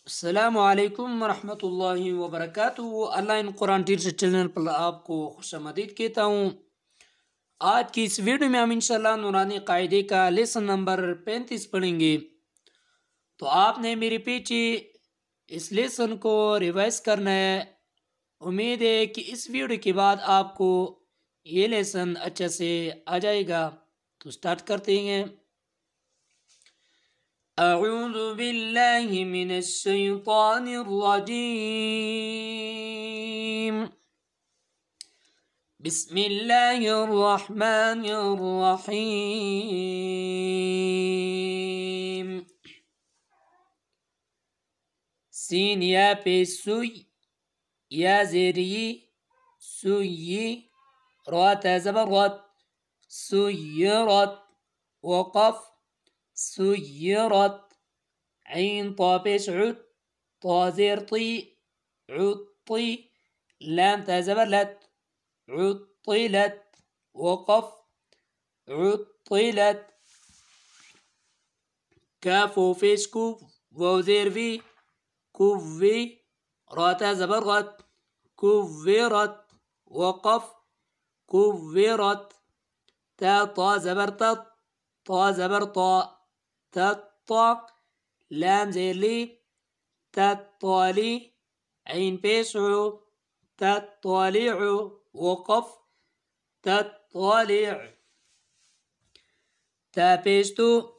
अस्सलामुअलैकुम वरहमतुल्लाहि वबरकातुहू। ऑनलाइन कुरान टीचर चैनल पर आपको खुशामदीद कहता हूँ। आज की इस वीडियो में हम इंशाल्लाह नूरानी कायदे का लेसन नंबर 35 पढ़ेंगे। तो आपने मेरे पीछे इस लेसन को रिवाइज करना है। उम्मीद है कि इस वीडियो के बाद आपको ये लेसन अच्छे से आ जाएगा। तो स्टार्ट करते हैं। أعوذ بالله من الشيطان الرجيم بسم الله الرحمن الرحيم سين يا بسوي يا زري سوي رات زبرت سيرت وقف سيرت عين طابش عد طازرطي عطي لام تزبرلت عطلت وقف عطلت كافو فيش كوف ووزير في كوفي راتا زبرغت كوفرت وقف كوفرت تا طا زبرتت طا زبرطا تطا لام زيرلي تطالي عين بيسعو تطالع وقف تطالع تابيستو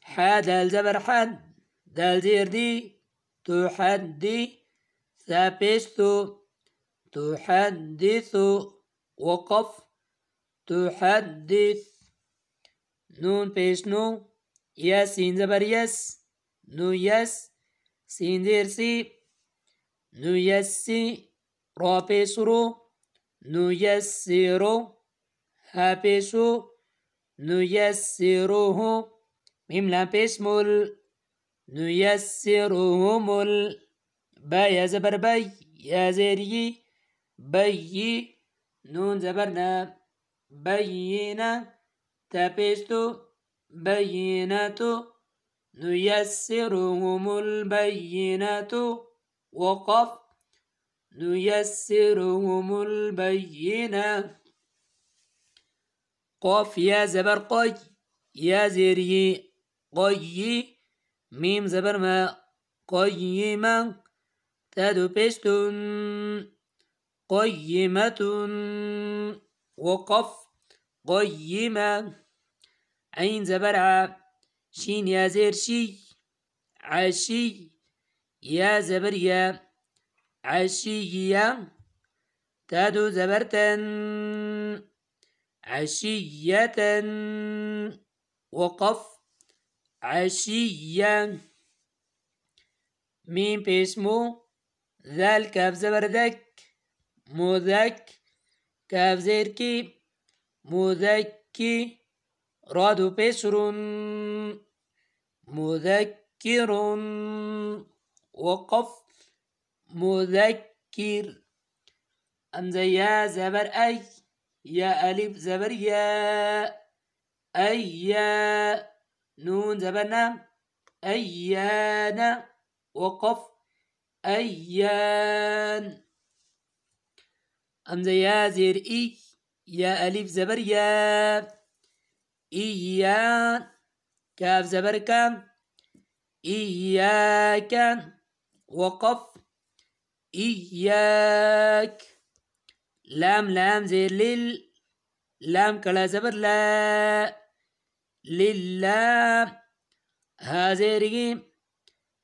حاد الزبر حد دال زير دي تحدي ثابستو تحدث وقف تحدث نون بيشنو ياسين زبر يس نو يس سين زير سي نو يسي را بيسرو نو يسيرو ها بيسو نو يسيروه ميم لا بيسمول نو يسيروهم با يا زبر بي يا زيري بي نون زبرنا بينا تابيستو بينات نيسرهم البينات وقف نيسرهم البينة قف يا زبر قي يا زري قي ميم زبر ما قيما تادو بيستون قيمة وقف قيما عين زبرعة شين يا زير شي عشي يا زبريا عشية تادو زبرتن عشية وقف عشية ميم باسمو ذال كاف زبردك مذك كاف زيركي مذكي رادو بسرون مذكر وقف مذكر أمزة يا زبر أي يا ألف زبر يا أي يا نون زبرنا أيانا وقف أيان أمزة يا زير إي يا ألف زبر يا إيان كاف زبر كام إياك وقف إياك لام زير لل لام كلا زبر لا لله ها زير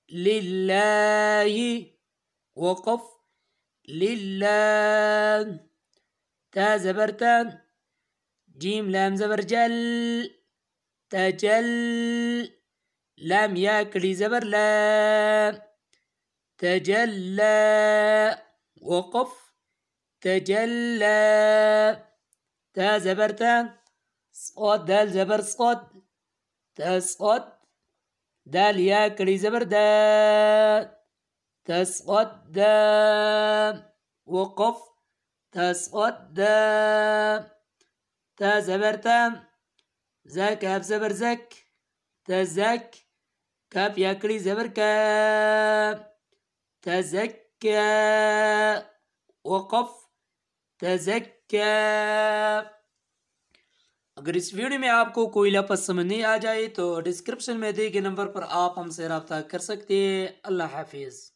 لله وقف لله تا زبرتان جيم لام زبر جل تجل لام ياكلي زبر لا تجلى وقف تجلى تا زبرتان صاد دال زبر صاد تسقط دال ياكلي زبر دا تسقط دا وقف تسقط دا تا زبرتان زا كاف زبر زك تزك كاف ياكلي زبر كاف तज़क्का, वक़फ़, तज़क्का। अगर इस वीडियो में आपको कोई लफ्ज़ समझ नहीं आ जाए तो डिस्क्रिप्शन में दिए गए नंबर पर आप हमसे रब्ता कर सकते हैं। अल्लाह हाफिज़।